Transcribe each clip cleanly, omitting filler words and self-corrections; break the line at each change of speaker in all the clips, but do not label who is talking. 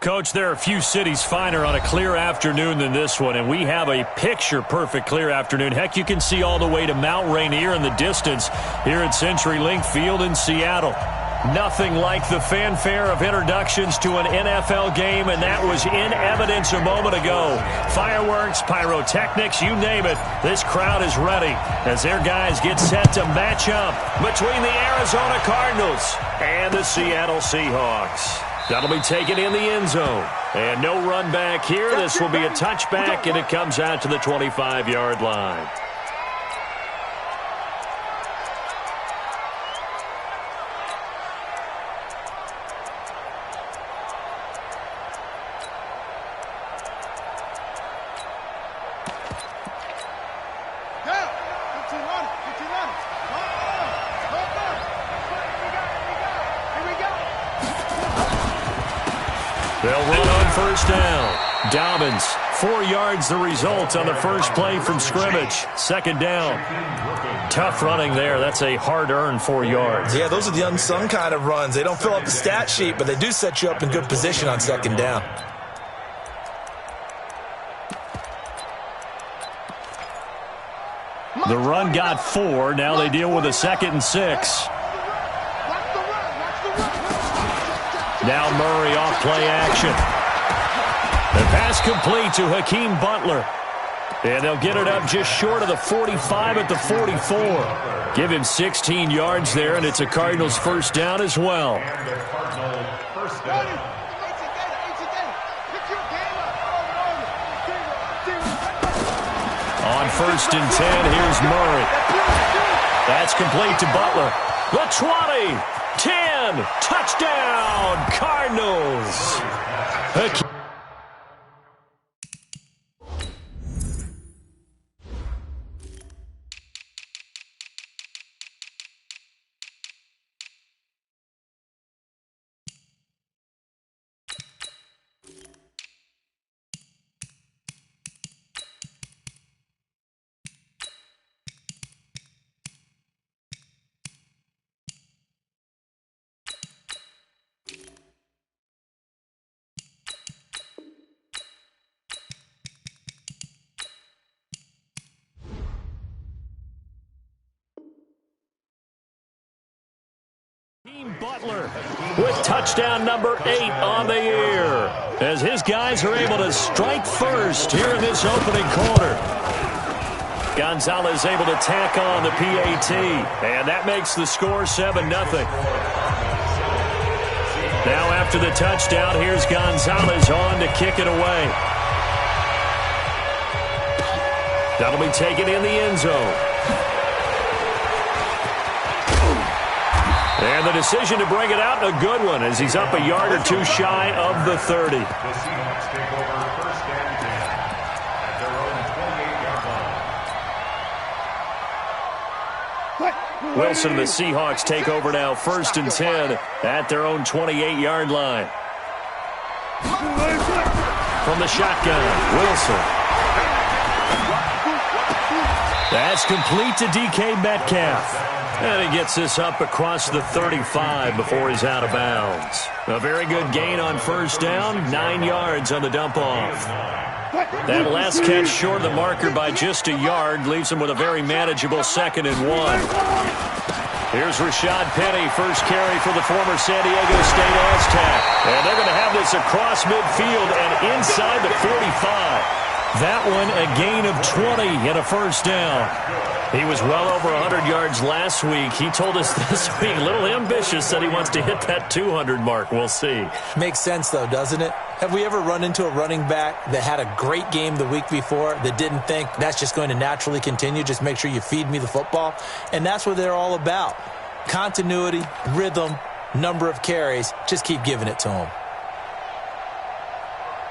Coach, there are few cities finer on a clear afternoon than this one, and we have a picture-perfect clear afternoon. Heck, you can see all the way to Mount Rainier in the distance here at CenturyLink Field in Seattle. Nothing like the fanfare of introductions to an NFL game, and that was in evidence a moment ago. Fireworks, pyrotechnics, you name it. This crowd is ready as their guys get set to match up between the Arizona Cardinals and the Seattle Seahawks. That'll be taken in the end zone. And no run back here. This will be a touchback, and it comes out to the 25-yard line. They'll run on first down. Dobbins, 4 yards the result on the first play from scrimmage. Second down. Tough running there. That's a hard-earned 4 yards.
Yeah, those are the unsung kind of runs. They don't fill up the stat sheet, but they do set you up in good position on second down.
The run got 4. Now they deal with a 2nd and 6. Now Murray off play action. The pass complete to Hakeem Butler. And they'll get it up just short of the 45 at the 44. Give him 16 yards there, and it's a Cardinals first down as well. On first and 10, here's Murray. That's complete to Butler. The 20, 10, touchdown, Cardinals. Butler with touchdown number 8 on the year as his guys are able to strike first here in this opening quarter. Gonzalez able to tack on the PAT, and that makes the score 7-0. Now after the touchdown, here's Gonzalez on to kick it away. That'll be taken in the end zone. And the decision to bring it out, a good one, as he's up a yard or two shy of the 30. Wilson and the Seahawks take over now, first and 10 at their own 28-yard line. From the shotgun, Wilson. That's complete to DK Metcalf. And he gets this up across the 35 before he's out of bounds. A very good gain on first down, 9 yards on the dump-off. That last catch short of the marker by just a yard leaves him with a very manageable 2nd and 1. Here's Rashad Penny, first carry for the former San Diego State Aztec. And they're going to have this across midfield and inside the 45. That one a gain of 20 and a first down. He was well over 100 yards last week. He told us this week, a little ambitious, that he wants to hit that 200 mark. We'll see.
Makes sense, though, doesn't it? Have we ever run into a running back that had a great game the week before that didn't think that's just going to naturally continue? Just make sure you feed me the football. And that's what they're all about. Continuity, rhythm, number of carries. Just keep giving it to them.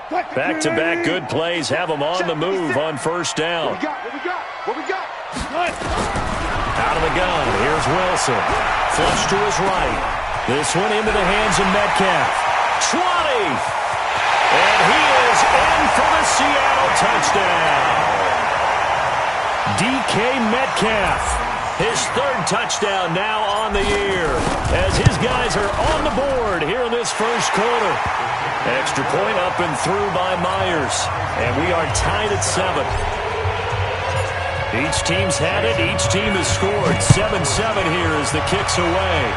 Back-to-back good plays have them on the move on first down.
What we got?
Out of the gun, here's Wilson. Flush to his right. This one into the hands of Metcalf. 20! And he is in for the Seattle touchdown. DK Metcalf, his 3rd touchdown now on the year, as his guys are on the board scored here in this first quarter. Extra point up and through by Myers. And we are tied at 7. Each team's had it. Each team has scored. 7-7 here as the kick's away.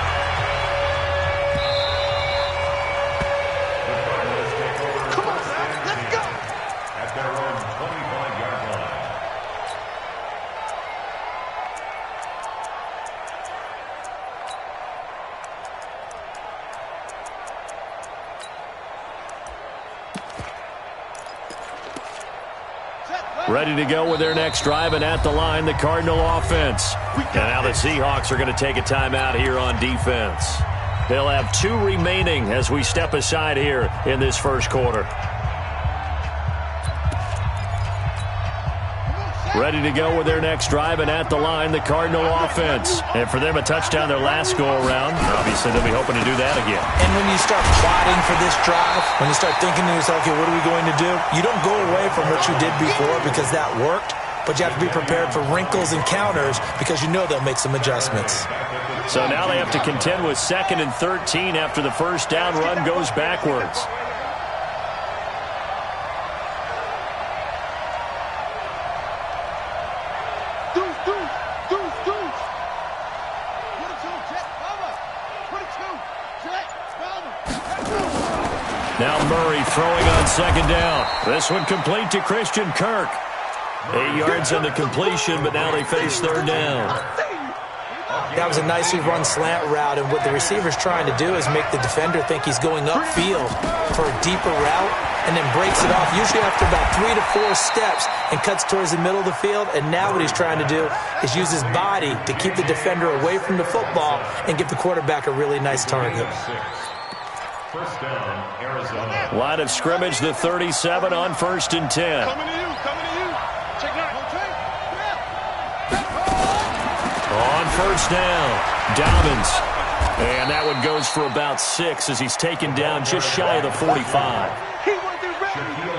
Ready to go with their next drive, and at the line, the Cardinal offense. And now the Seahawks are going to take a timeout here on defense. They'll have 2 remaining as we step aside here in this first quarter. Ready to go with their next drive, and at the line, the Cardinal offense. And for them, a touchdown their last go-around. Obviously, they'll be hoping to do that again.
And when you start plotting for this drive, when you start thinking to yourself, okay, what are we going to do? You don't go away from what you did before because that worked, but you have to be prepared for wrinkles and counters because you know they'll make some adjustments.
So now they have to contend with 2nd and 13 after the first down run goes backwards. Now Murray throwing on 2nd down. This one complete to Christian Kirk. 8 yards on the completion, but now they face 3rd down.
That was a nicely run slant route, and what the receiver's trying to do is make the defender think he's going upfield for a deeper route and then breaks it off, usually after about 3 to 4 steps, and cuts towards the middle of the field. And now what he's trying to do is use his body to keep the defender away from the football and give the quarterback a really nice target.
First down, Arizona.
Line of scrimmage, the 37 on 1st and 10.
Coming to you, coming to you. Check that.
On 1st down, Dobbins. And that one goes for about 6 as he's taken down just shy of the 45.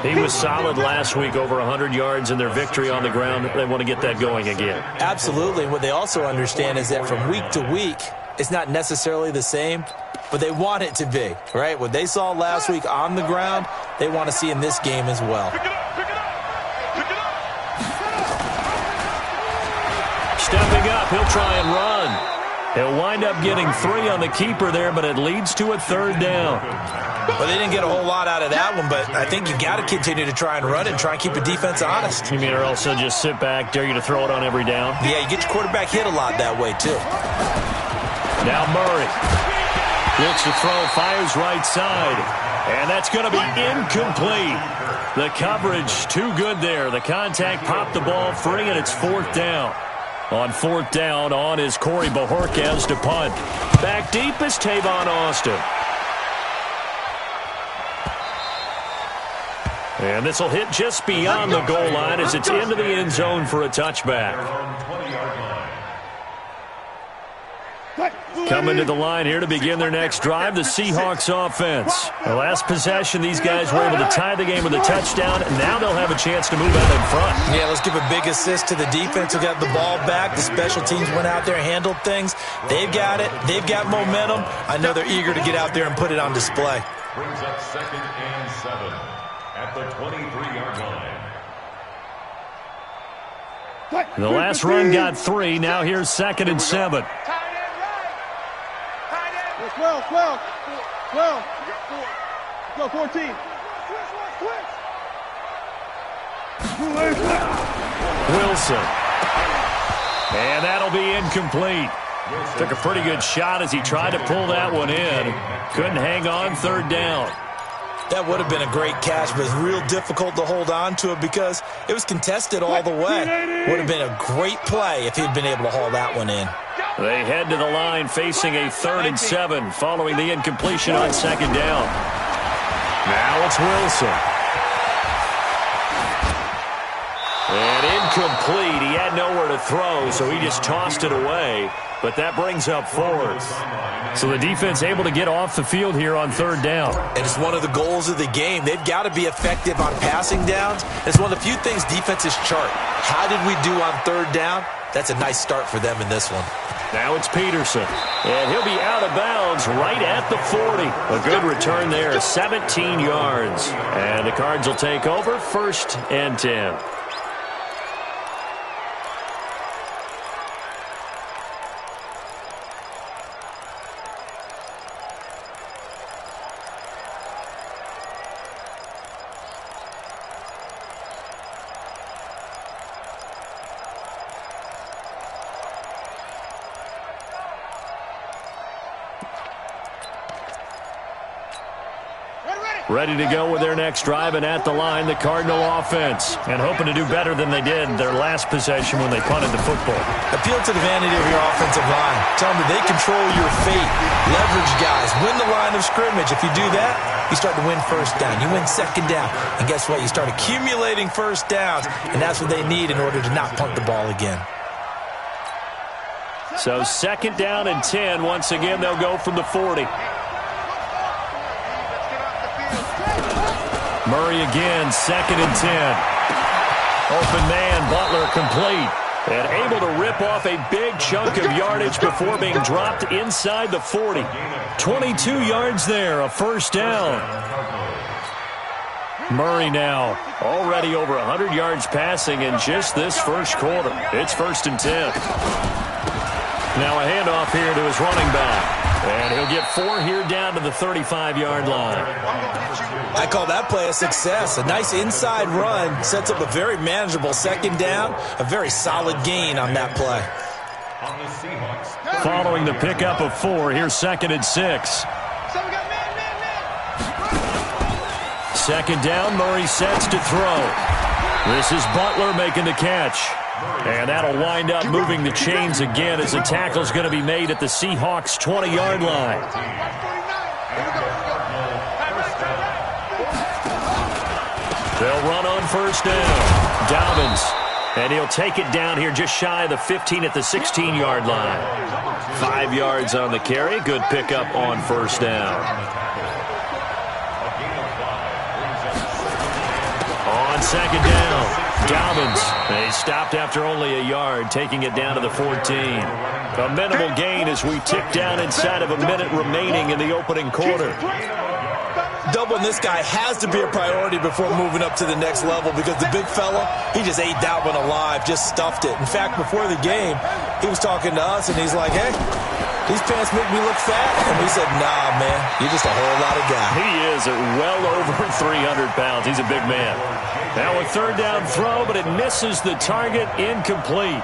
He was solid last week, over 100 yards in their victory on the ground. They want to get that going again.
Absolutely. And what they also understand is that from week to week, it's not necessarily the same, but they want it to be, right? What they saw last week on the ground, they want to see in this game as well.
Pick it up, pick it up, pick it up.
Stepping up, he'll try and run. He'll wind up getting 3 on the keeper there, but it leads to a 3rd down.
Well, they didn't get a whole lot out of that one, but I think you got to continue to try and run and try and keep the defense honest.
You mean or else they'll just sit back, dare you to throw it on every down?
Yeah, you get your quarterback hit a lot that way, too.
Now Murray looks to throw, fires right side, and that's going to be incomplete. The coverage too good there. The contact popped the ball free, and it's 4th down. On 4th down, on is Corey Bojorquez to punt. Back deep is Tavon Austin. And this will hit just beyond the goal line as it's into the end zone for a touchback. Coming to the line here to begin their next drive, the Seahawks offense. The last possession, these guys were able to tie the game with a touchdown, and now they'll have a chance to move out in front.
Yeah, let's give a big assist to the defense who got the ball back. The special teams went out there and handled things. They've got it. They've got momentum. I know they're eager to get out there and put it on display.
Brings up 2nd and 7 at the 23-yard line.
The last run got 3. Now here's 2nd and 7.
12, 12, 12, go 14.
Wilson. And that'll be incomplete. Took a pretty good shot as he tried to pull that one in. Couldn't hang on, 3rd down.
That would have been a great catch, but it's real difficult to hold on to it because it was contested all the way. Would have been a great play if he'd been able to haul that one in.
They head to the line facing a 3rd and 7 following the incompletion on 2nd down. Now it's Wilson. And incomplete. He had nowhere to throw, so he just tossed it away. But that brings up 4th. So the defense able to get off the field here on 3rd down.
And it's one of the goals of the game. They've got to be effective on passing downs. It's one of the few things defenses chart. How did we do on 3rd down? That's a nice start for them in this one.
Now it's Peterson. And he'll be out of bounds bounds right at the 40. A good return there, 17 yards. And the Cards will take over, 1st and 10. Ready to go with their next drive, and at the line, the Cardinal offense. And hoping to do better than they did their last possession when they punted the football.
Appeal to the vanity of your offensive line. Tell them that they control your fate. Leverage guys. Win the line of scrimmage. If you do that, you start to win 1st down. You win 2nd down. And guess what? You start accumulating 1st downs, and that's what they need in order to not punt the ball again.
So 2nd down and 10. Once again, they'll go from the 40. Murray again, 2nd and 10. Open man, Butler complete. And able to rip off a big chunk of yardage before being dropped inside the 40. 22 yards there, a 1st down. Murray now already over 100 yards passing in just this 1st quarter. It's 1st and 10. Now a handoff here to his running back. And he'll get 4 here down to the 35-yard line.
I call that play a success. A nice inside run sets up a very manageable 2nd down. A very solid gain on that play.
Following the pickup of 4, here's 2nd and 6. 2nd down, Murray sets to throw. This is Butler making the catch. And that'll wind up moving the chains again as the tackle's going to be made at the Seahawks' 20-yard line. They'll run on 1st down. Dobbins. And he'll take it down here just shy of the 15 at the 16-yard line. 5 yards on the carry. Good pickup on 1st down. On 2nd down. Dobbins. They stopped after only a yard, taking it down to the 14. A minimal gain as we tick down inside of a minute remaining in the opening quarter.
Doubling this guy has to be a priority before moving up to the next level because the big fella, he just ate that one alive, just stuffed it. In fact, before the game, he was talking to us, and he's like, hey, these pants make me look fat. And we said, nah, man, you're just a whole lot of guy.
He is at well over 300 pounds. He's a big man. Now a 3rd down throw, but it misses the target, incomplete.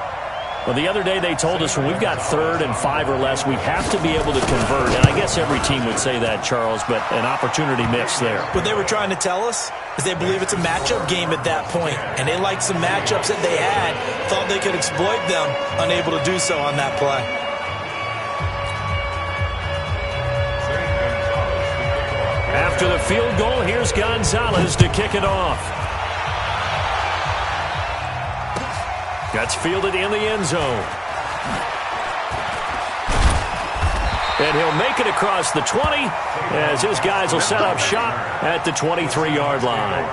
Well, the other day they told us when we've got 3rd and 5 or less, we have to be able to convert. And I guess every team would say that, Charles, but an opportunity missed there.
What they were trying to tell us is they believe it's a matchup game at that point. And they liked some matchups that they had, thought they could exploit them, unable to do so on that play.
After the field goal, here's Gonzalez to kick it off. That's fielded in the end zone. And he'll make it across the 20 as his guys will set up shop at the 23-yard line.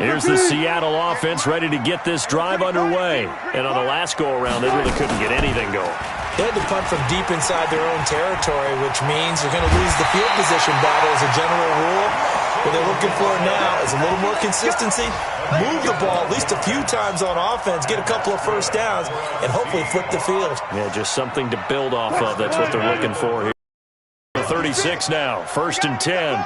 Here's the Seattle offense ready to get this drive underway. And on the last go-around, they really couldn't get anything going.
They had to punt from deep inside their own territory, which means they're going to lose the field position battle as a general rule. What they're looking for now is a little more consistency, move the ball at least a few times on offense, get a couple of 1st downs, and hopefully flip the field.
Yeah, just something to build off of. That's what they're looking for here. 36 now, 1st and 10.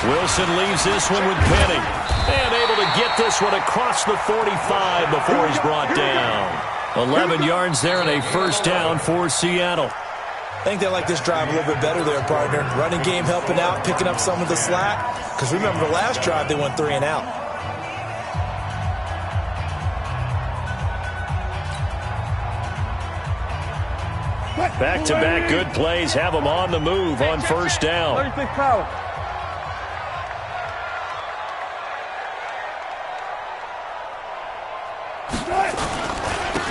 Wilson leaves this one with Penny. And able to get this one across the 45 before he's brought down. 11 yards there and a 1st down for Seattle.
I think they like this drive a little bit better there, partner. Running game helping out, picking up some of the slack. Because remember the last drive, they went 3 and out.
Back-to-back good plays have them on the move on 1st down.
36 power.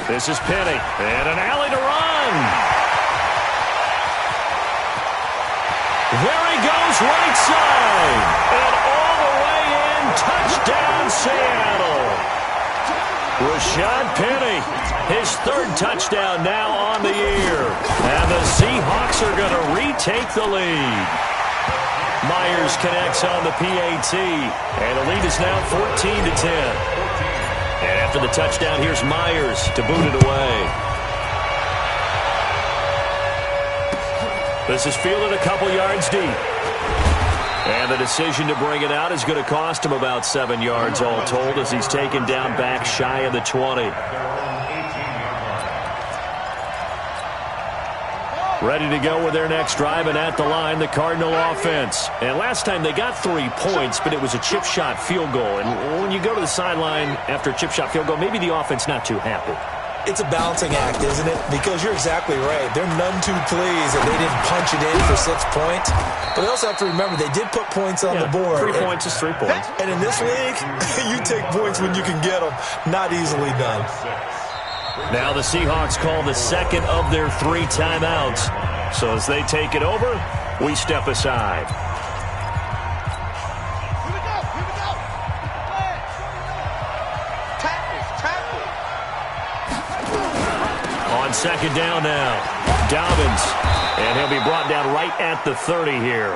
This is Penny, and an alley to run. There he goes, right side. And all the way in, touchdown, Seattle. Rashad Penny, his third touchdown now on the year. And the Seahawks are going to retake the lead. Myers connects on the PAT, and the lead is now 14-10. And after the touchdown, here's Myers to boot it away. This is fielded a couple yards deep. And the decision to bring it out is going to cost him about 7 yards all told as he's taken down back shy of the 20. Ready to go with their next drive, and at the line, the Cardinal offense. And last time they got 3 points, but it was a chip shot field goal. And when you go to the sideline after a chip shot field goal, maybe the offense not too happy.
It's a balancing act, isn't it? Because you're exactly right. They're none too pleased that they didn't punch it in for 6 points. But they also have to remember they did put points on the board.
3 points is 3 points.
And in this league, you take points when you can get them. Not easily done.
Now the Seahawks call the second of their 3 timeouts. So as they take it over, we step aside. On second down now, Dobbins. And he'll be brought down right at the 30 here.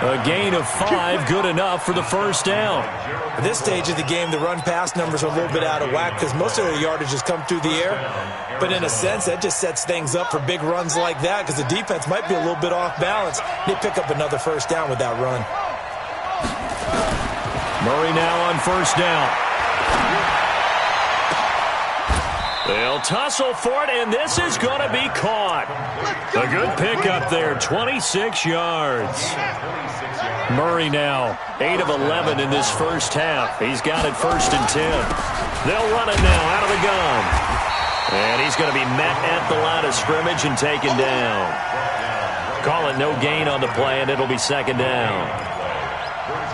A gain of 5, good enough for the first down.
At this stage of the game, the run-pass numbers are a little bit out of whack because most of their yardage has come through the air. But in a sense, that just sets things up for big runs like that because the defense might be a little bit off balance. They pick up another first down with that run.
Murray now on first down. They'll tussle for it, and this is going to be caught. A good pickup there, 26 yards. Murray now, 8 of 11 in this first half. He's got it 1st and 10. They'll run it now out of the gun. And he's going to be met at the line of scrimmage and taken down. Call it no gain on the play, and it'll be second down.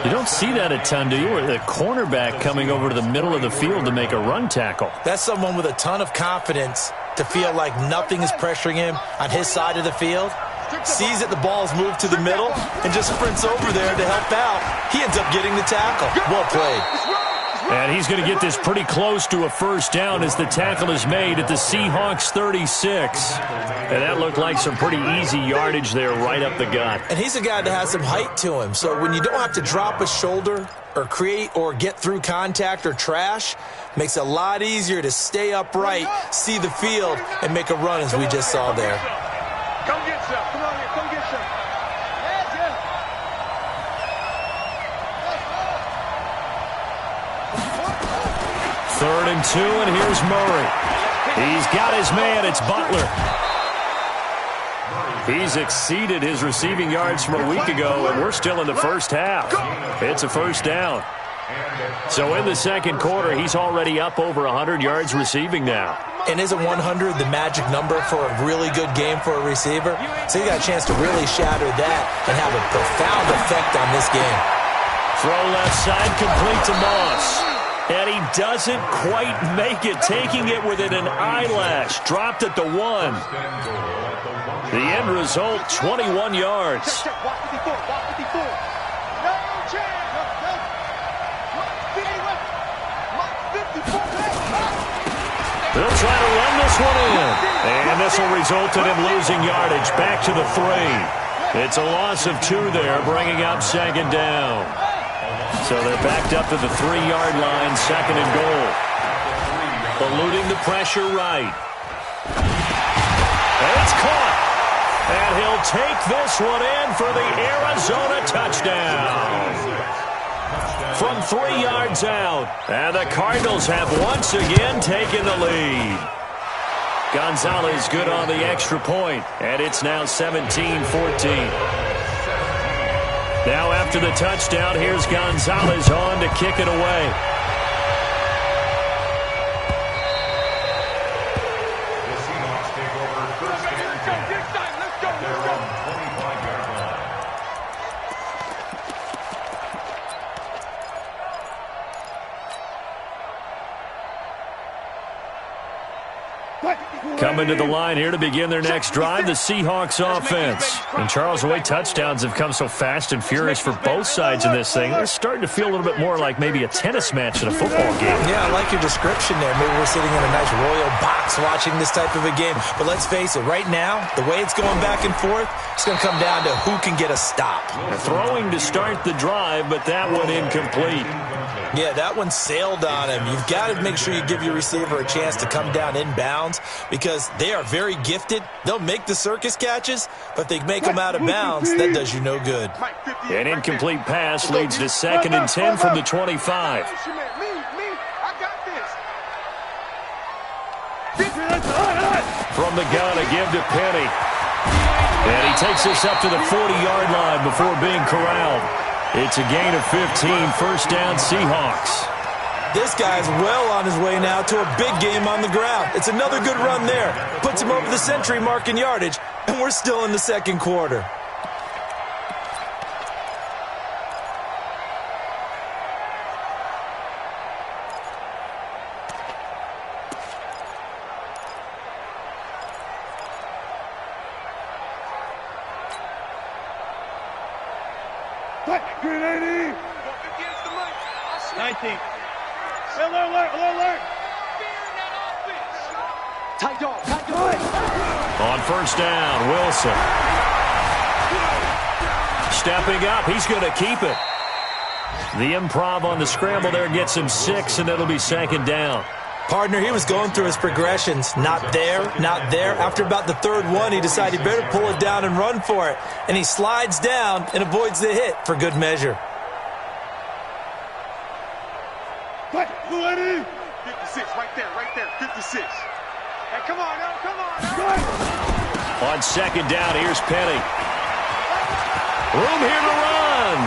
You don't see that a ton, do you? Or the cornerback coming over to the middle of the field to make a run tackle.
That's someone with a ton of confidence to feel like nothing is pressuring him on his side of the field. Sees that the ball's moved to the middle and just sprints over there to help out. He ends up getting the tackle. Well played.
And he's going to get this pretty close to a first down as the tackle is made at the Seahawks 36. And that looked like some pretty easy yardage there right up the gut.
And he's a guy that has some height to him. So when you don't have to drop a shoulder or create or get through contact or trash, makes it a lot easier to stay upright, see the field, and make a run as we just saw there.
Come get some. Come on here. Come get some.
Third and 2, and here's Murray. He's got his man. It's Butler. He's exceeded his receiving yards from a week ago, and we're still in the first half. It's a first down. So in the second quarter, he's already up over 100 yards receiving now.
And isn't 100 the magic number for a really good game for a receiver? So you got a chance to really shatter that and have a profound effect on this game.
Throw left side, complete to Moss. And he doesn't quite make it, taking it within an eyelash. Dropped at the 1. The end result, 21 yards. They'll try to run this one in. And this will result in him losing yardage back to the 3. It's a loss of 2 there, bringing up second down. So they're backed up to the 3-yard line, second and goal. Eluding the pressure right. And it's caught. And he'll take this one in for the Arizona touchdown. From 3 yards out. And the Cardinals have once again taken the lead. Gonzalez good on the extra point. And it's now 17-14. Now after the touchdown, here's Gonzalez on to kick it away.
The Seahawks take over first and 10. They're on the 25-yard line.
What?
Coming to the line here to begin their next drive, the Seahawks offense. And Charles, the way touchdowns have come so fast and furious for both sides in this thing, they're starting to feel a little bit more like maybe a tennis match than a football game.
Yeah, I like your description there. Maybe we're sitting in a nice royal box watching this type of a game. But let's face it, right now, the way it's going back and forth, it's going to come down to who can get a stop.
Throwing to start the drive, but that one incomplete.
Yeah, that one sailed on him. You've got to make sure you give your receiver a chance to come down inbounds because they are very gifted. They'll make the circus catches, but if they make them out of bounds, that does you no good.
An incomplete pass leads to 2nd and 10 from the 25. From the gun, a give to Penny. And he takes this up to the 40-yard line before being corralled. It's a gain of 15, first down Seahawks.
This guy's well on his way now to a big game on the ground. It's another good run there. Puts him over the century mark in yardage, and we're still in the second quarter.
Green 80. 19. Alert. Tight dog.
On first down, Wilson. Stepping up, he's going to keep it. The improv on the scramble there gets him 6, and it'll be 2nd down.
Partner, he was going through his progressions. Not there, not there. After about the third one, he decided he better pull it down and run for it. And he slides down and avoids the hit for good measure.
56, right there, 56. Hey, come on.
On 2nd down, here's Penny. Room here to run.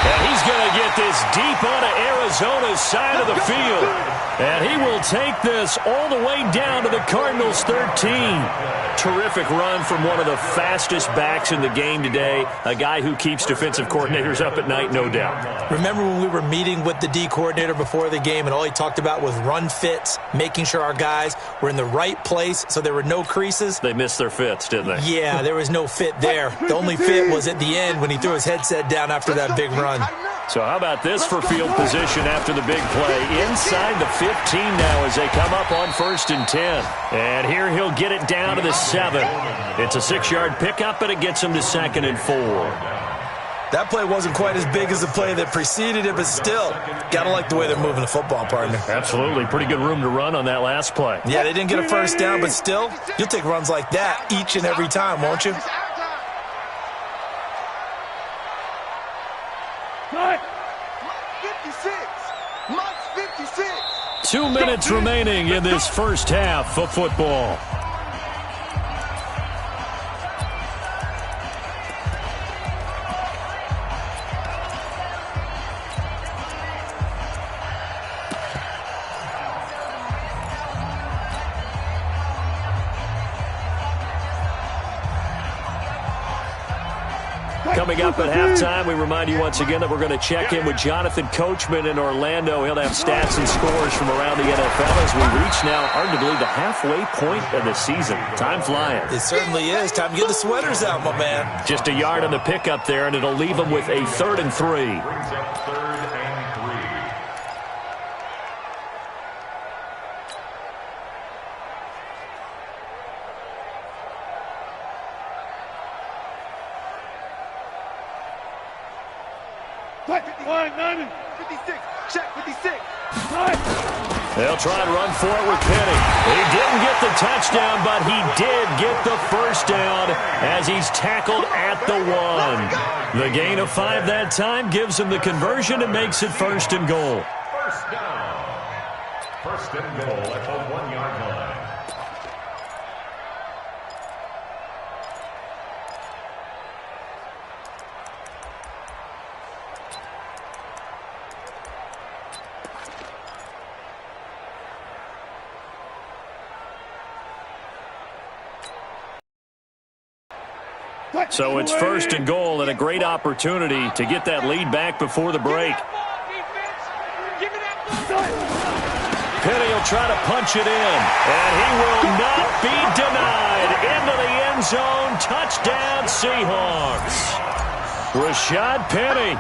And he's going to get this deep onto Arizona's side of the field. And he will take this all the way down to the Cardinals' 13. Terrific run from one of the fastest backs in the game today. A guy who keeps defensive coordinators up at night, no doubt.
Remember when we were meeting with the D coordinator before the game and all he talked about was run fits, making sure our guys were in the right place so there were no creases?
They missed their fits, didn't they?
Yeah, there was no fit there. The only fit was at the end when he threw his headset down after that big run.
So how about this for field position after the big play? Inside the 15 now as they come up on 1st and 10. And here he'll get it down to the 7. It's a 6-yard pickup, and it gets him to 2nd and 4.
That play wasn't quite as big as the play that preceded it, but still, gotta like the way they're moving the football, partner.
Absolutely. Pretty good room to run on that last play.
Yeah, they didn't get a first down, but still, you'll take runs like that each and every time, won't you?
2 minutes remaining in this first half of football. Coming up at halftime, we remind you once again that we're going to check in with Jonathan Coachman in Orlando. He'll have stats and scores from around the NFL as we reach now, arguably, the halfway point of the season. Time flying.
It certainly is. Time to get the sweaters out, my man.
Just a yard on the pickup there, and it'll leave them with a 3rd and 3.
Brings up 3rd and 3.
They'll try and run for it with Penny. He didn't get the touchdown, but he did get the first down as he's tackled at the 1. The gain of 5 that time gives him the conversion and makes it 1st and goal.
First down. 1st and goal at the 1-yard line.
So it's 1st and goal and a great opportunity to get that lead back before the break. Penny will try to punch it in. And he will not be denied. Into the end zone. Touchdown, Seahawks. Rashad Penny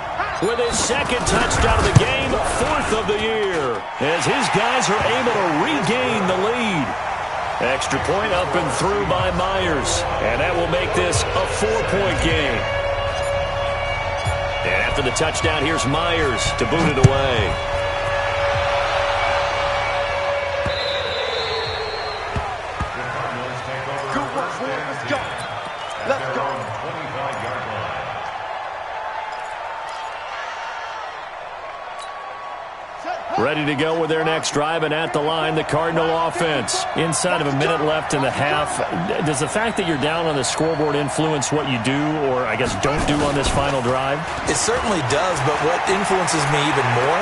with his second touchdown of the game, fourth of the year, as his guys are able to regain the lead. Extra point up and through by Myers, and that will make this a 4-point game. And after the touchdown, here's Myers to boot it away.
Good work, Will. Let's go. Let's go.
25-yard line.
Ready to go with their next drive, and at the line, the Cardinal offense. Inside of a minute left in the half, does the fact that you're down on the scoreboard influence what you do, or I guess don't do on this final drive?
It certainly does, but what influences me even more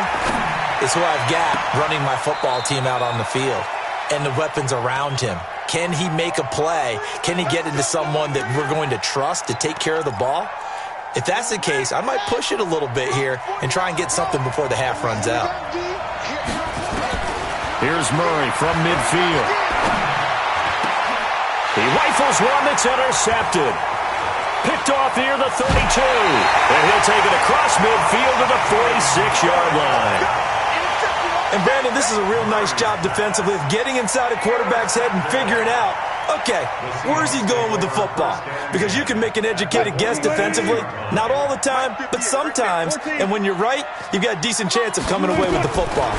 is who I've got running my football team out on the field and the weapons around him. Can he make a play? Can he get into someone that we're going to trust to take care of the ball? If that's the case, I might push it a little bit here and try and get something before the half runs out.
Here's Murray from midfield. He rifles one that's intercepted. Picked off near the 32. And he'll take it across midfield to the 46-yard line.
And Brandon, this is a real nice job defensively of getting inside a quarterback's head and figuring out, okay, where's he going with the football? Because you can make an educated guess defensively. Not all the time, but sometimes. And when you're right, you've got a decent chance of coming away with the football.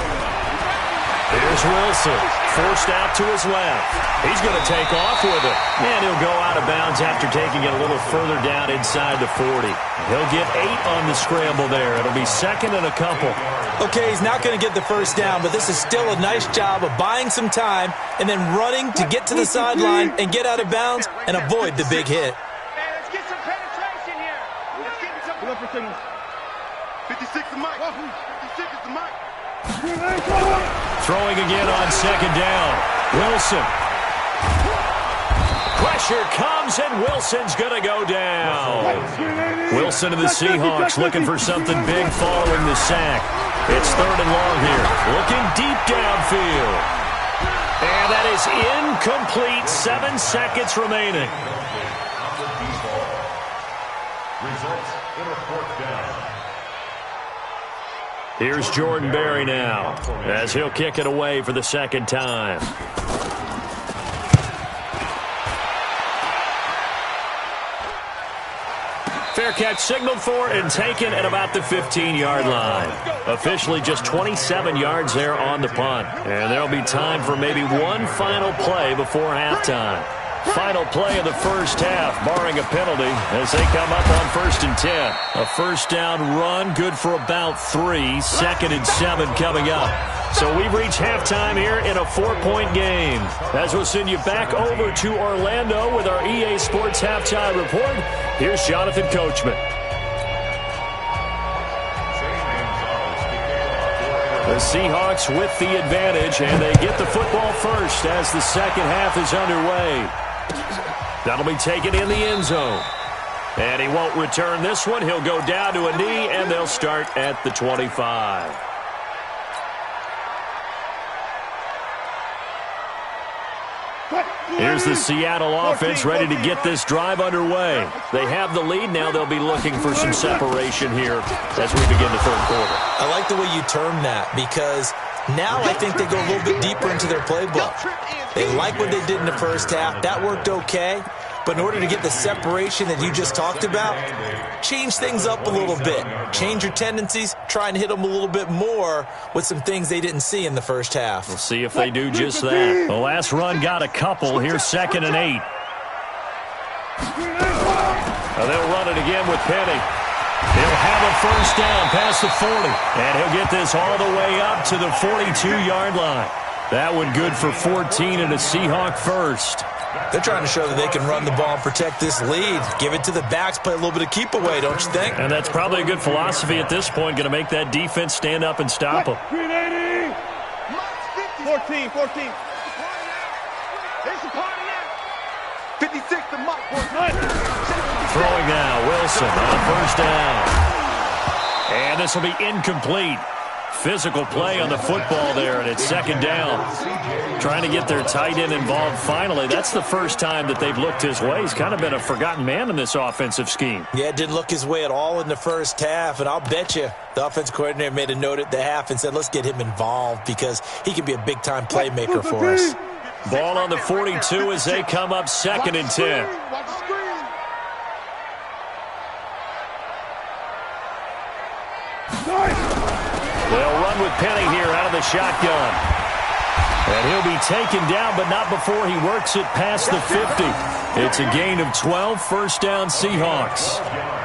Here's Wilson, forced out to his left. He's going to take off with it. And he'll go out of bounds after taking it a little further down inside the 40. He'll get 8 on the scramble there. It'll be second and a couple.
Okay, he's not going to get the first down, but this is still a nice job of buying some time and then running to get to the sideline and get out of bounds and avoid the big hit.
Hey, let's get some penetration here. Let's get some. 56 the mic. 56 is the mic.
Throwing again on second down. Wilson. Pressure comes, and Wilson's going to go down. Wilson of the Seahawks looking for something big following the sack. It's third and long here. Looking deep downfield. And that is incomplete. 7 seconds remaining.
Results in a 4th down.
Here's Jordan Berry now, as he'll kick it away for the second time. Fair catch signaled for and taken at about the 15-yard line. Officially just 27 yards there on the punt. And there'll be time for maybe one final play before halftime. Final play of the first half, barring a penalty, as they come up on 1st and 10. A first down run, good for about 3. 2nd and 7 coming up. So we've reached halftime here in a 4-point game. As we'll send you back over to Orlando with our EA Sports Halftime Report, here's Jonathan Coachman. The Seahawks with the advantage, and they get the football first as the second half is underway. That'll be taken in the end zone. And he won't return this one. He'll go down to a knee, and they'll start at the 25. Here's the Seattle offense ready to get this drive underway. They have the lead. Now they'll be looking for some separation here as we begin the third quarter.
I like the way you term that, because now I think they go a little bit deeper into their playbook. They like what they did in the first half. That worked okay. But in order to get the separation that you just talked about, change things up a little bit. Change your tendencies. Try and hit them a little bit more with some things they didn't see in the first half.
We'll see if they do just that. The last run got a couple. Here's 2nd and 8. Now they'll run it again with Penny. He'll have a first down past the 40. And he'll get this all the way up to the 42-yard line. That one good for 14 and a Seahawk first.
They're trying to show that they can run the ball and protect this lead. Give it to the backs, play a little bit of keep away, don't you think?
And that's probably a good philosophy at this point, going to make that defense stand up and stop them.
14. There's the party now. 56 to Mike.
Throwing now, Wilson on first down. And this will be incomplete. Physical play on the football there, and it's second down. Trying to get their tight end involved finally. That's the first time that they've looked his way. He's kind of been a forgotten man in this offensive scheme.
Yeah, it didn't look his way at all in the first half, and I'll bet you the offense coordinator made a note at the half and said, let's get him involved because he can be a big-time playmaker for us.
Ball on the 42 as they come up second and 10. They'll run with Penny here out of the shotgun. And he'll be taken down, but not before he works it past the 50. It's a gain of 12, first down Seahawks.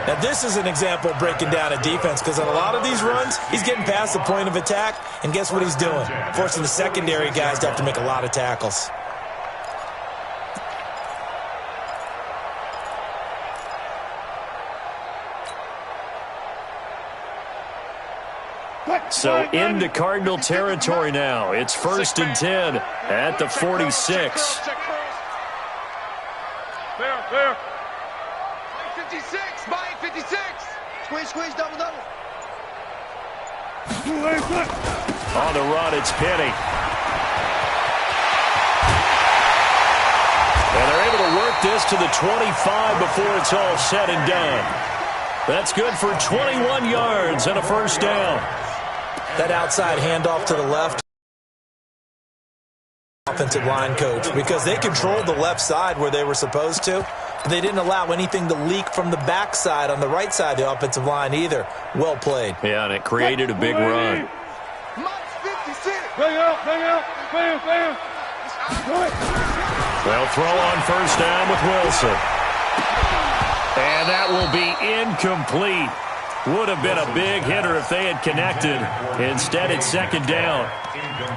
Now, this is an example of breaking down a defense because on a lot of these runs, he's getting past the point of attack, and guess what he's doing? Forcing the secondary guys to have to make a lot of tackles.
So into Cardinal territory now. It's first and 10 at the 46.
Fair. 56, Mike, 56. Squeeze, double.
On the run, it's Penny. And they're able to work this to the 25 before it's all said and done. That's good for 21 yards and a first down.
That outside handoff to the left, offensive line coach, because they controlled the left side where they were supposed to. But they didn't allow anything to leak from the backside on the right side of the offensive line either. Well played.
Yeah, and it created a big run. They'll throw on first down with Wilson. And that will be incomplete. Would have been a big hitter if they had connected. Instead, it's second down.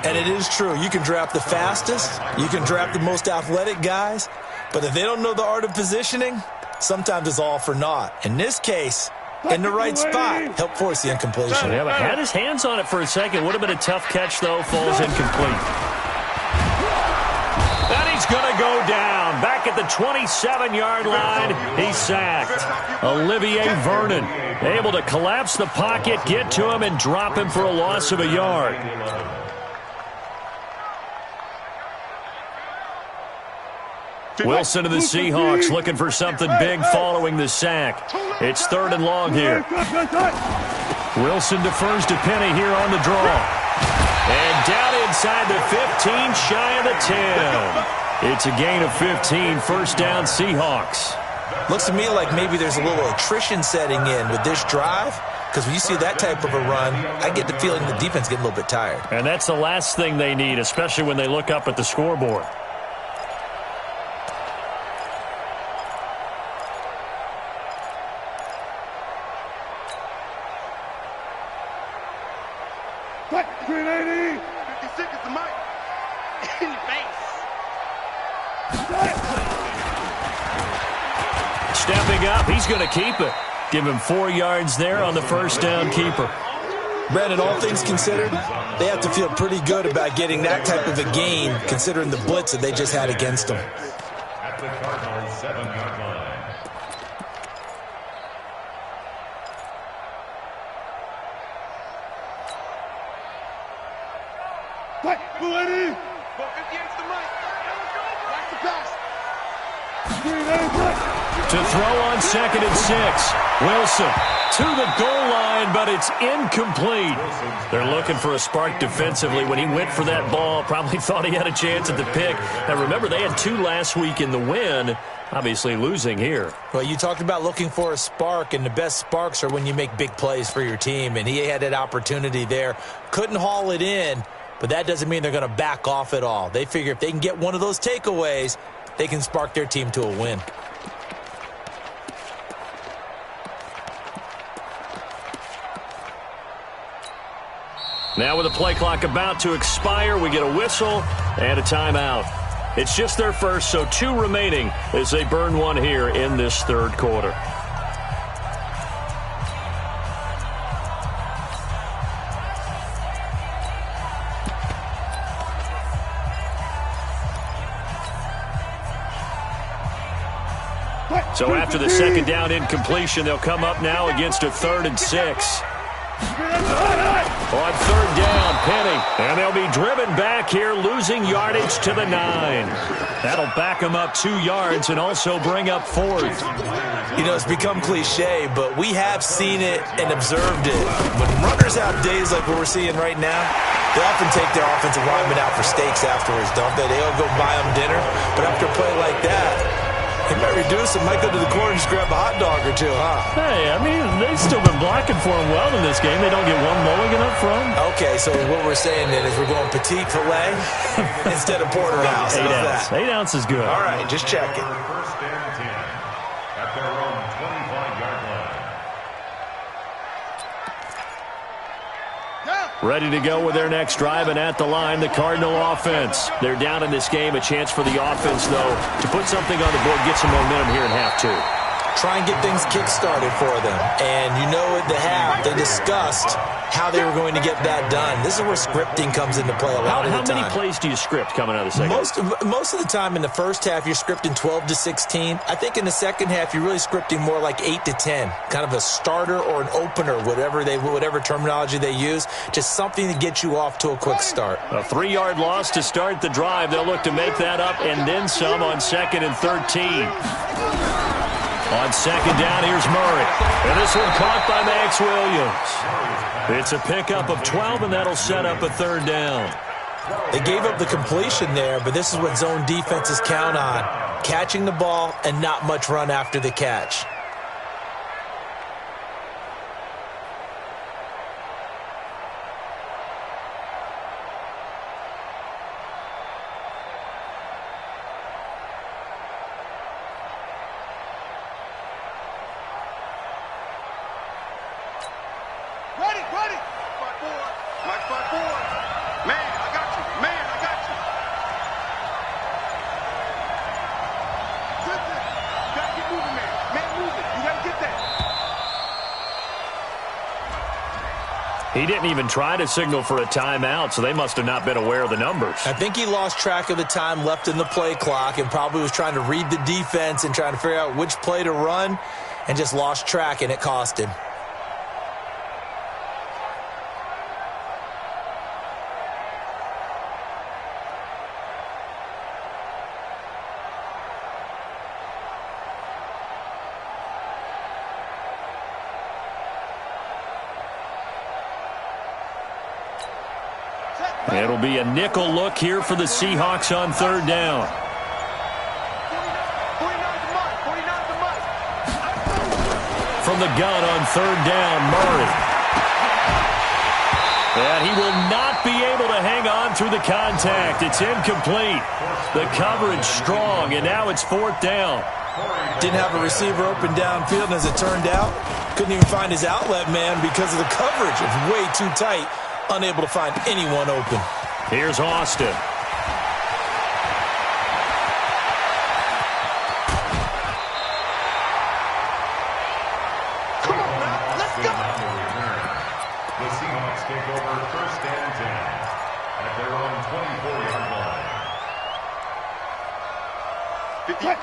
And it is true. You can draft the fastest. You can draft the most athletic guys. But if they don't know the art of positioning, sometimes it's all for naught. In this case, in the right spot, help force the incompletion.
Yeah, but had his hands on it for a second. Would have been a tough catch, though. Falls incomplete. And he's going to go down. Back at the 27-yard line, he's sacked. Olivier Vernon able to collapse the pocket, get to him, and drop him for a loss of a yard. Wilson of the Seahawks looking for something big following the sack. It's third and long here. Wilson defers to Penny here on the draw. And down inside the 15, shy of the 10. It's a gain of 15, first down Seahawks.
Looks to me like maybe there's a little attrition setting in with this drive, because when you see that type of a run, I get the feeling the defense getting a little bit tired.
And that's the last thing they need, especially when they look up at the scoreboard. Stepping up, he's going to keep it. Give him 4 yards there on the first down keeper.
Brandon, all things considered, they have to feel pretty good about getting that type of a gain, considering the blitz that they just had against them.
At the Cardinals' 7-yard line.
To throw on second and 6. Wilson to the goal line, but it's incomplete. They're looking for a spark defensively. When he went for that ball, probably thought he had a chance at the pick. Now, remember, they had 2 last week in the win, obviously losing here.
Well, you talked about looking for a spark, and the best sparks are when you make big plays for your team, and he had that opportunity there. Couldn't haul it in, but that doesn't mean they're going to back off at all. They figure if they can get one of those takeaways, they can spark their team to a win.
Now with the play clock about to expire, we get a whistle and a timeout. It's just their first, so 2 remaining as they burn one here in this third quarter. So after the second down incompletion, they'll come up now against a 3rd and 6. On third down, Penny. And they'll be driven back here, losing yardage to the 9. That'll back them up 2 yards and also bring up 4th.
You know, it's become cliche, but we have seen it and observed it. When runners have days like what we're seeing right now, they often take their offensive linemen out for steaks afterwards, don't they? They'll go buy them dinner. But after a play like that, he might reduce it, might go to the corner and just grab a hot dog or two, huh?
Hey, I mean, they've still been blocking for him well in this game. They don't get one mulligan up front.
Okay, so what we're saying then is we're going petite filet instead of porterhouse.
8 ounce. 8 ounce is good.
All right, just checking.
First and 10 at their own 25-yard line.
Ready to go with their next drive, and at the line, the Cardinal offense. They're down in this game. A chance for the offense, though, to put something on the board, get some momentum here in half 2.
Try and get things kick-started for them. And you know at the half, they discussed how they were going to get that done. This is where scripting comes into play a lot of the time.
How many plays do you script coming out of the second half?
Most of the time in the first half, you're scripting 12 to 16. I think in the second half, you're really scripting more like 8 to 10. Kind of a starter or an opener, whatever terminology they use. Just something to get you off to a quick start.
A 3-yard loss to start the drive. They'll look to make that up and then some on 2nd and 13. On 2nd down, here's Murray. And this one caught by Max Williams. It's a pickup of 12, and that'll set up a 3rd down.
They gave up the completion there, but this is what zone defenses count on. Catching the ball and not much run after the catch.
He didn't even try to signal for a timeout, so they must have not been aware of the numbers.
I think he lost track of the time left in the play clock and probably was trying to read the defense and trying to figure out which play to run and just lost track, and it cost him.
It'll be a nickel look here for the Seahawks on 3rd down. From the gun on 3rd down, Murray. And he will not be able to hang on through the contact. It's incomplete. The coverage strong, and now it's 4th down.
Didn't have a receiver open downfield, and as it turned out, couldn't even find his outlet man because of the coverage. It's way too tight. Unable to find anyone open.
Here's Austin.
Come on, man. Let's go.
The Seahawks take over 1st and 10 at their own 24-yard line.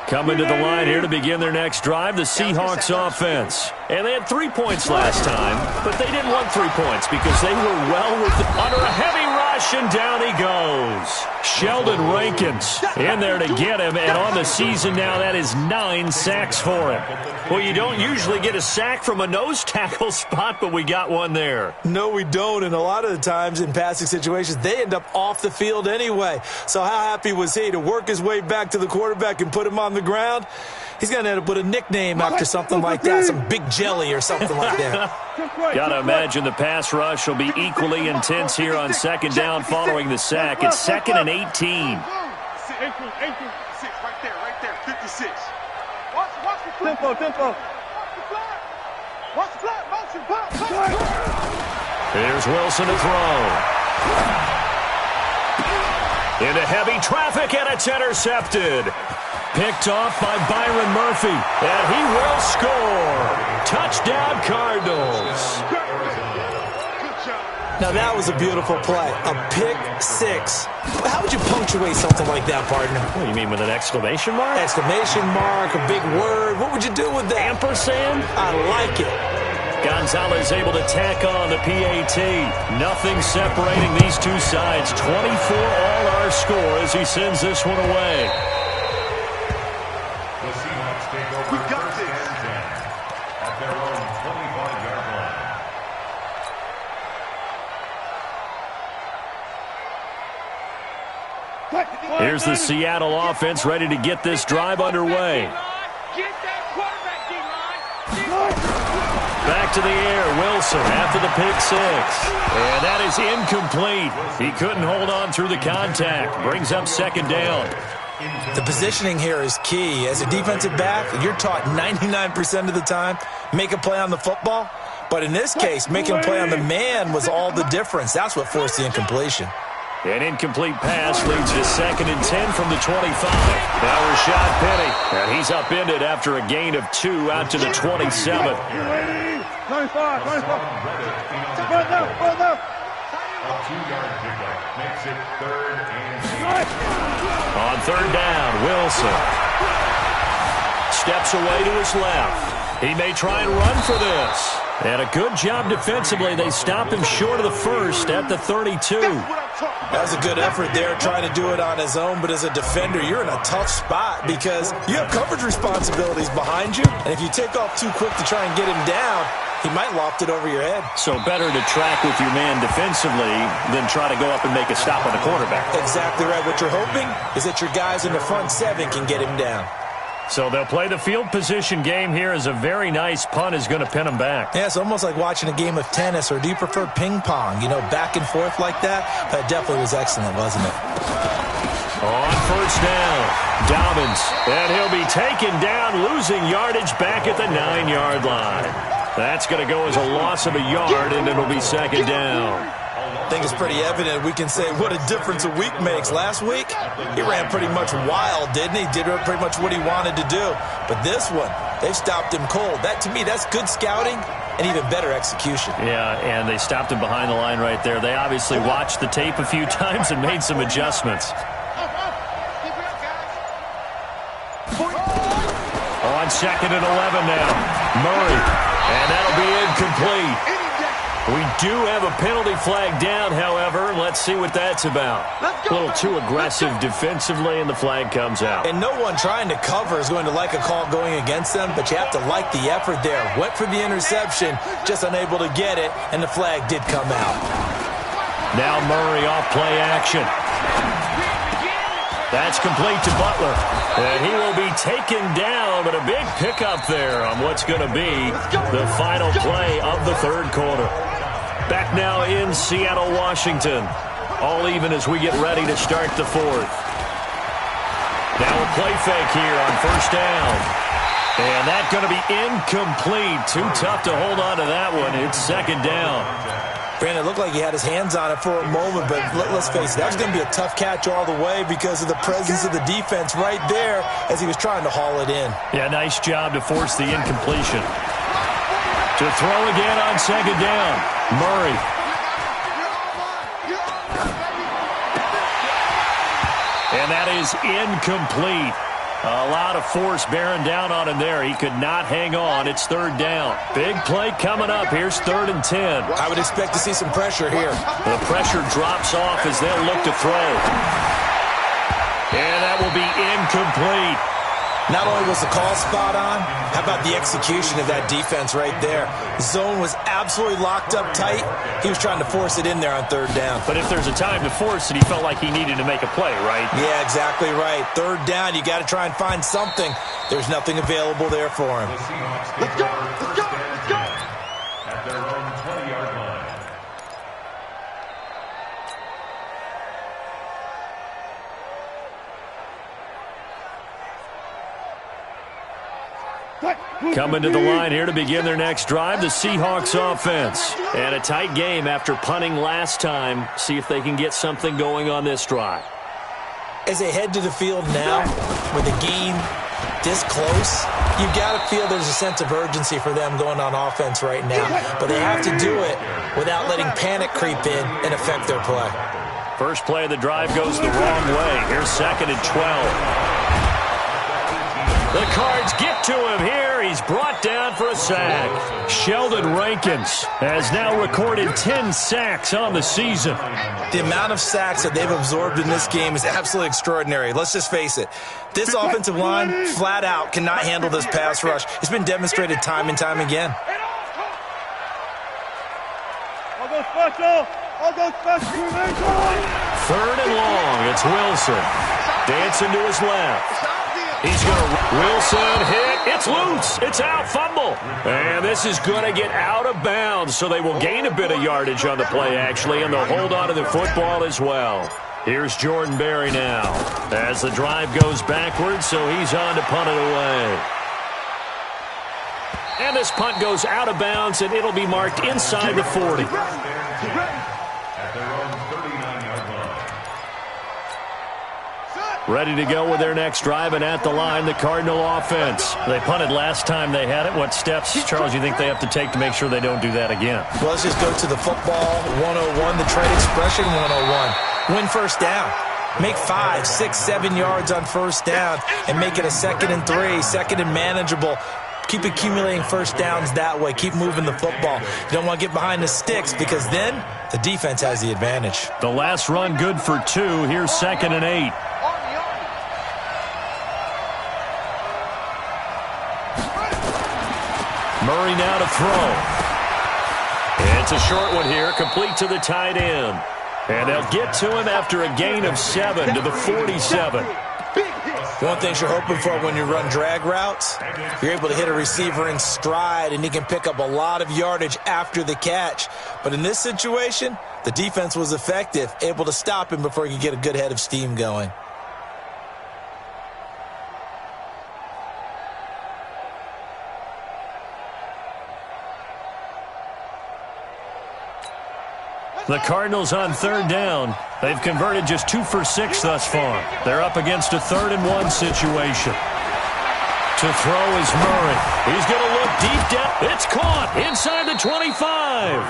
Coming to the line here to begin their next drive, the Seahawks offense. And they had 3 points last time, but they didn't want 3 points because they were well within, under a heavy rush, and down he goes. Sheldon Rankins in there to get him, and on the season now, that is 9 sacks for him. Well, you don't usually get a sack from a nose tackle spot, but we got one there.
No, we don't, and a lot of the times in passing situations, they end up off the field anyway. So how happy was he to work his way back to the quarterback and put him on the ground? He's going to end up with a nickname after something like that, some Big Jelly or something like that.
Got to imagine the pass rush will be equally intense here on 2nd down following the sack. It's 2nd and 18.
6 right there, 56. Watch the tempo. Watch the flat, motion, pop.
Here's Wilson to throw. Into heavy traffic, and it's intercepted. Picked off by Byron Murphy, and he will score. Touchdown, Cardinals.
Now, that was a beautiful play. A pick 6. How would you punctuate something like that, partner?
What do you mean, with an exclamation mark?
Exclamation mark, a big word. What would you do with that?
Ampersand?
I like it.
Gonzalez able to tack on the PAT. Nothing separating these two sides. 24 all our score as he sends this one away.
The Seahawks take over first and 10 at their own 25-yard line.
Here's the Seattle offense ready to get this drive underway. Back to the air, Wilson after the pick six. And that is incomplete. He couldn't hold on through the contact. Brings up second down.
The positioning here is key. As a defensive back, you're taught 99% of the time, make a play on the football. But in this case, making a play on the man was all the difference. That's what forced the incompletion.
An incomplete pass leads to second and 10 from the 25. Now Rashad Penny. And he's upended after a gain of 2 out to the 27.
25.
A 2-yard pickup makes it third and 8.
On third down, Wilson steps away to his left. He may try and run for this. And a good job defensively. They stop him short of the first at the 32.
That was a good effort there, trying to do it on his own. But as a defender, you're in a tough spot because you have coverage responsibilities behind you. And if you take off too quick to try and get him down, he might loft it over your head.
So better to track with your man defensively than try to go up and make a stop on the quarterback.
Exactly right. What you're hoping is that your guys in the front seven can get him down.
So they'll play the field position game here as a very nice punt is going to pin him back.
Yeah, it's almost like watching a game of tennis, or do you prefer ping pong? You know, back and forth like that? That definitely was excellent, wasn't it?
On first down, Dobbins. And he'll be taken down, losing yardage back at the 9-yard line. That's going to go as a loss of a yard, and it'll be second down.
I think it's pretty evident. We can say what a difference a week makes. Last week, he ran pretty much wild, didn't he? Did pretty much what he wanted to do. But this one, they stopped him cold. That, to me, that's good scouting and even better execution.
Yeah, and they stopped him behind the line right there. They obviously watched the tape a few times and made some adjustments. On second and 11 now, Murray. And that'll be incomplete. We do have a penalty flag down, however. Let's see what that's about. A little too aggressive defensively, and the flag comes out.
And no one trying to cover is going to like a call going against them, but you have to like the effort there. Went for the interception, just unable to get it, and the flag did come out.
Now Murray off play action. That's complete to Butler. And he will be taken down, but a big pickup there on what's going to be the final play of the third quarter. Back now in Seattle, Washington. All even as we get ready to start the fourth. Now a play fake here on first down. And that's going to be incomplete. Too tough to hold on to that one. It's second down.
Brandon, it looked like he had his hands on it for a moment, but let's face it, that was going to be a tough catch all the way because of the presence of the defense right there as he was trying to haul it in.
Yeah, nice job to force the incompletion. To throw again on second down, Murray. And that is incomplete. A lot of force bearing down on him there. He could not hang on. It's third down. Big play coming up. Here's third and 10.
I would expect to see some pressure here.
The pressure drops off as they'll look to throw. And that will be incomplete.
Not only was the call spot on, how about the execution of that defense right there? Zone was absolutely locked up tight. He was trying to force it in there on third down.
But if there's a time to force it, he felt like he needed to make a play, right?
Yeah, exactly right. Third down, you got to try and find something. There's nothing available there for him.
Let's go! Let's go! Let's go! At their own 20-yard line.
Coming to the line here to begin their next drive, the Seahawks offense. And a tight game after punting last time. See if they can get something going on this drive.
As they head to the field now, with the game this close, you've got to feel there's a sense of urgency for them going on offense right now. But they have to do it without letting panic creep in and affect their play.
First play of the drive goes the wrong way. Here's second and 12. The Cards get to him here. He's brought down for a sack. Sheldon Rankins has now recorded 10 sacks on the season.
The amount of sacks that they've absorbed in this game is absolutely extraordinary. Let's just face it. This offensive line, flat out, cannot handle this pass rush. It's been demonstrated time and time again.
Third and long. It's Wilson. Dancing to his left. He's going to... Wilson hit. It's loose. It's out. Fumble. And this is going to get out of bounds, so they will gain a bit of yardage on the play, actually, and they'll hold on to the football as well. Here's Jordan Berry now as the drive goes backwards, so he's on to punt it away. And this punt goes out of bounds, and it'll be marked inside the 40.
At their own 39-yard line.
Ready to go with their next drive, and at the line, the Cardinal offense. They punted last time they had it. What steps, Charles, you think they have to take to make sure they don't do that again?
Well, let's just go to the football 101, the trade expression 101. Win first down. Make 5, 6, 7 yards on first down and make it a 2nd and 3, 2nd and manageable. Keep accumulating first downs that way. Keep moving the football. You don't want to get behind the sticks because then the defense has the advantage.
The last run good for 2. Here's 2nd and 8. Murray now to throw. It's a short one here, complete to the tight end. And they'll get to him after a gain of 7 to the 47.
One thing you're hoping for when you run drag routes, you're able to hit a receiver in stride, and he can pick up a lot of yardage after the catch. But in this situation, the defense was effective, able to stop him before he could get a good head of steam going.
The Cardinals on third down. They've converted just 2 for 6 thus far. They're up against a 3rd and 1 situation. To throw is Murray. He's going to look deep down. It's caught inside the 25.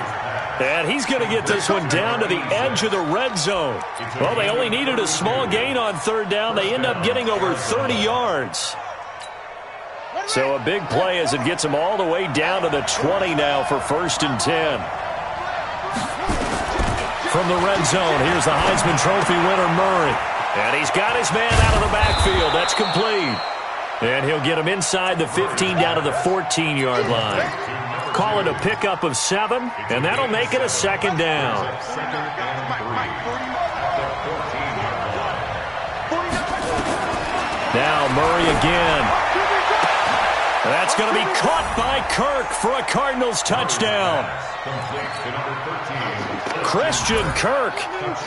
And he's going to get this one down to the edge of the red zone. Well, they only needed a small gain on third down. They end up getting over 30 yards. So a big play as it gets them all the way down to the 20 now for 1st and 10. From the red zone, here's the Heisman Trophy winner, Murray. And he's got his man out of the backfield. That's complete. And he'll get him inside the 15 down to the 14-yard line. Call it a pickup of 7, and that'll make it a 2nd down. Now Murray again. That's going to be caught by Kirk for a Cardinals touchdown. Christian Kirk,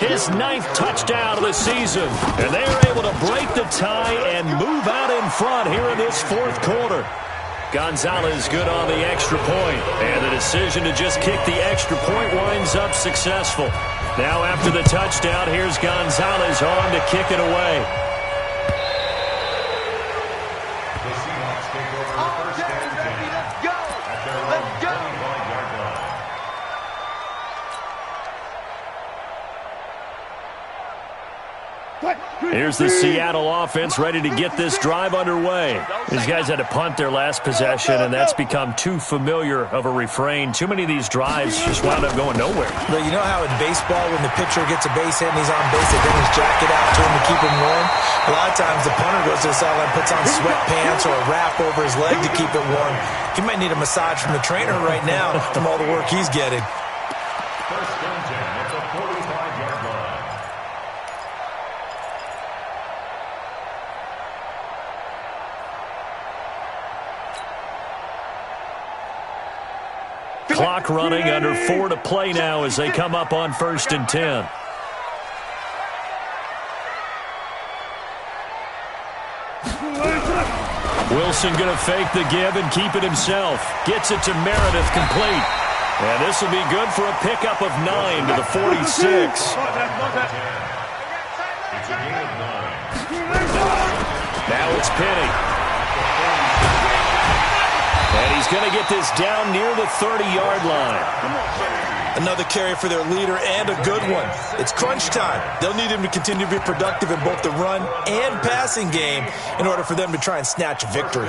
his 9th touchdown of the season. And they are able to break the tie and move out in front here in this 4th quarter. Gonzalez good on the extra point. And the decision to just kick the extra point winds up successful. Now after the touchdown, here's Gonzalez on to kick it away. Here's the Seattle offense ready to get this drive underway. These guys had to punt their last possession, and that's become too familiar of a refrain. Too many of these drives just wound up going nowhere.
But you know how in baseball, when the pitcher gets a base hit and he's on base, they bring his jacket out to him to keep him warm? A lot of times the punter goes to the sideline, puts on sweatpants or a wrap over his leg to keep it warm. He might need a massage from the trainer right now from all the work he's getting.
1st and 10 at the 45-yard line.
Clock running, under 4 to play now as they come up on 1st and 10. Wilson going to fake the give and keep it himself. Gets it to Meredith, complete. And this will be good for a pickup of 9 to the 46. Now it's Penny. And he's going to get this down near the 30-yard line.
Another carry for their leader and a good one. It's crunch time. They'll need him to continue to be productive in both the run and passing game in order for them to try and snatch a victory.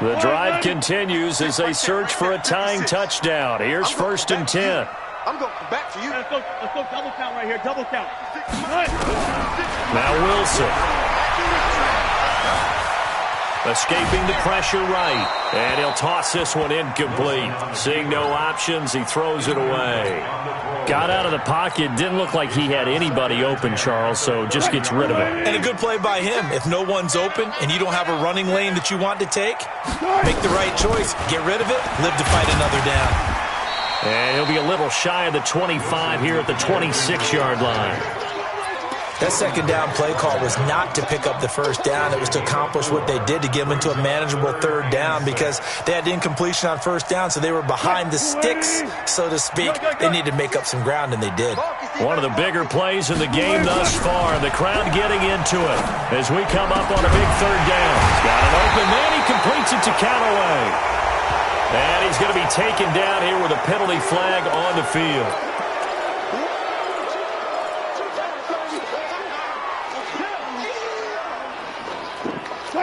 The drive continues as they search for a tying touchdown. Here's 1st and 10.
I'm going back to you. Let's go double count right here. Double count.
Now Wilson. Escaping the pressure right. And he'll toss this one incomplete. Seeing no options, he throws it away.
Got out of the pocket. Didn't look like he had anybody open, Charles, so just gets rid of it.
And a good play by him. If no one's open and you don't have a running lane that you want to take, make the right choice. Get rid of it. Live to fight another down.
And he'll be a little shy of the 25 here at the 26-yard line.
That second down play call was not to pick up the first down. It was to accomplish what they did to get them into a manageable third down because they had incompletion on first down, so they were behind the sticks, so to speak. They needed to make up some ground, and they did.
One of the bigger plays in the game thus far. The crowd getting into it as we come up on a big third down. He's got an open man. He completes it to Callaway. And he's going to be taken down here with a penalty flag on the field.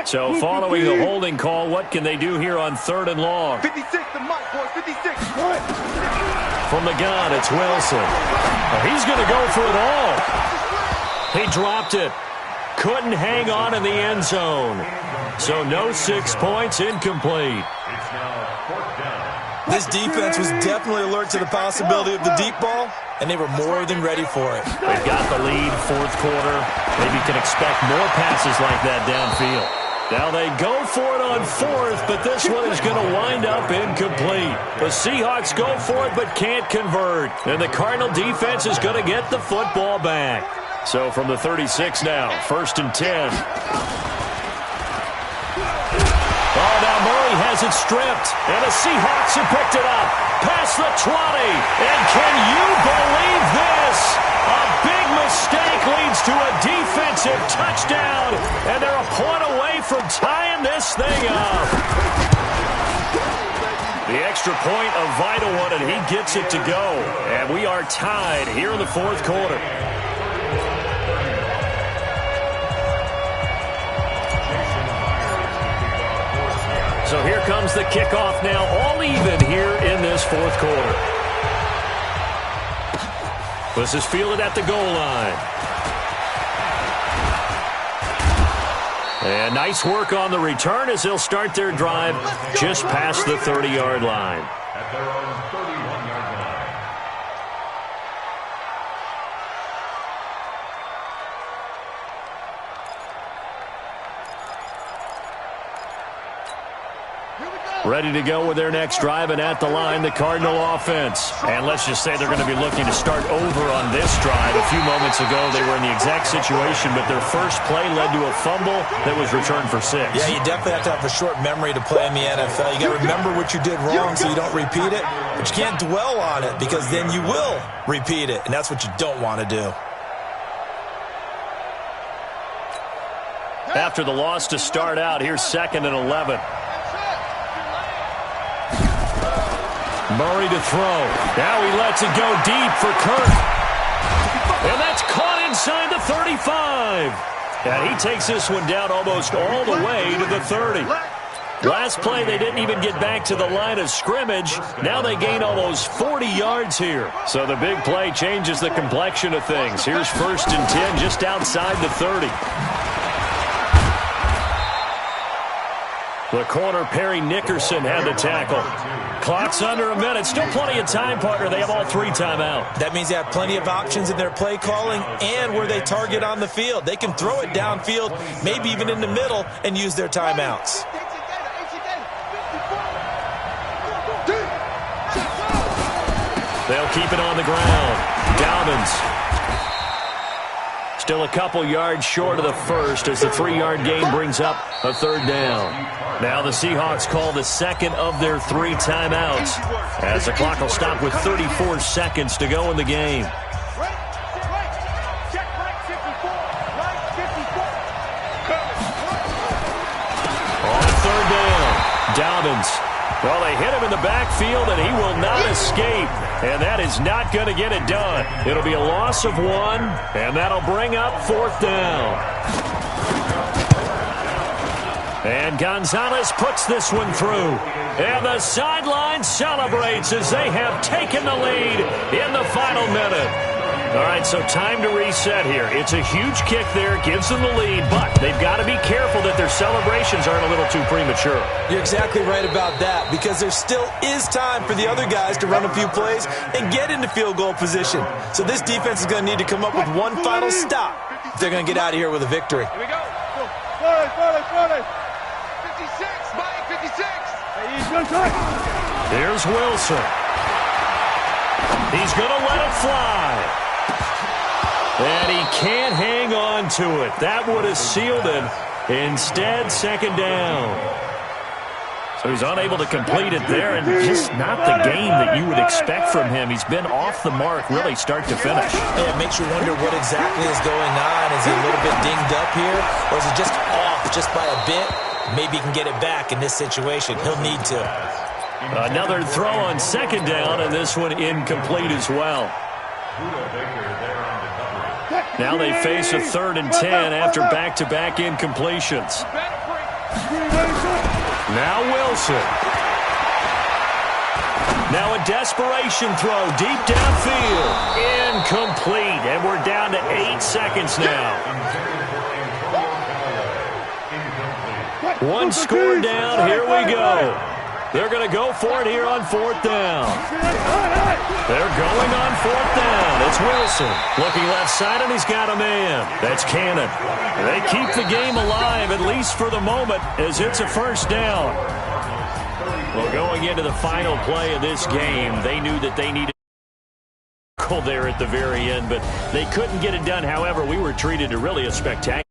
So following the holding call, what can they do here on 3rd and long?
56 to Mike, boys. 56.
From the gun, it's Wilson. He's going to go for it all. He dropped it. Couldn't hang on in the end zone. So no 6 points, incomplete.
This defense was definitely alert to the possibility of the deep ball, and they were more than ready for it.
They've got the lead, 4th quarter. Maybe can expect more passes like that downfield. Now they go for it on 4th, but this one is going to wind up incomplete. The Seahawks go for it but can't convert. And the Cardinal defense is going to get the football back. So from the 36 now, 1st and 10. Oh, now Murray has it stripped, and the Seahawks have picked it up. Past the 20, and can you believe this? A big mistake leads to a defensive touchdown, and they're a point away from tying this thing up. The extra point, a vital one, and he gets it to go. And we are tied here in the 4th quarter. So here comes the kickoff now, all even here in this 4th quarter. This is fielded at the goal line. And nice work on the return as they'll start their drive just past the 30-yard line.
At their own 31-yard line.
Ready to go with their next drive, and at the line, the Cardinal offense. And let's just say they're going to be looking to start over on this drive. A few moments ago, they were in the exact situation, but their first play led to a fumble that was returned for 6.
Yeah, you definitely have to have a short memory to play in the NFL. You got to remember what you did wrong so you don't repeat it, but you can't dwell on it because then you will repeat it, and that's what you don't want to do.
After the loss to start out, here's 2nd and 11. Murray to throw. Now he lets it go deep for Kirk. And that's caught inside the 35. And he takes this one down almost all the way to the 30. Last play, they didn't even get back to the line of scrimmage. Now they gain almost 40 yards here. So the big play changes the complexion of things. Here's 1st and 10 just outside the 30. The corner, Perry Nickerson, had the tackle. Clock's under a minute. Still plenty of time, partner. They have all 3 timeout.
That means they have plenty of options in their play calling and where they target on the field. They can throw it downfield, maybe even in the middle, and use their timeouts.
They'll keep it on the ground. Dobbins. Still a couple yards short of the first as the 3-yard gain brings up a 3rd down. Now the Seahawks call the 2nd of their 3 timeouts as the clock will stop with 34 seconds to go in the game. Dobbins. Well, they hit him in the backfield, and he will not escape. And that is not going to get it done. It'll be a loss of 1, and that'll bring up 4th down. And Gonzalez puts this one through. And the sideline celebrates as they have taken the lead in the final minute. All right, so time to reset here. It's a huge kick there, gives them the lead, but they've got to be careful that their celebrations aren't a little too premature.
You're exactly right about that, because there still is time for the other guys to run a few plays and get into field goal position. So this defense is going to need to come up with one final stop if they're going to get out of here with a victory.
Here we go. 56, Mike, 56.
Here's Wilson. He's going to let it fly. And he can't hang on to it. That would have sealed it. Instead, 2nd down. So he's unable to complete it there, and just not the game that you would expect from him. He's been off the mark really start to finish.
Yeah, it makes you wonder what exactly is going on. Is he a little bit dinged up here, or is he just off just by a bit? Maybe he can get it back in this situation. He'll need to.
Another throw on 2nd down, and this one incomplete as well. Now they face a 3rd and 10 after back-to-back incompletions. Now Wilson. Now a desperation throw deep downfield. Incomplete, and we're down to 8 seconds now. 1 score down, here we go. They're going to go for it here on 4th down. They're going on 4th down. It's Wilson. Looking left side, and he's got a man. That's Cannon. They keep the game alive, at least for the moment, as it's a 1st down. Well, going into the final play of this game, they knew that they needed there at the very end, but they couldn't get it done. However, we were treated to really a spectacular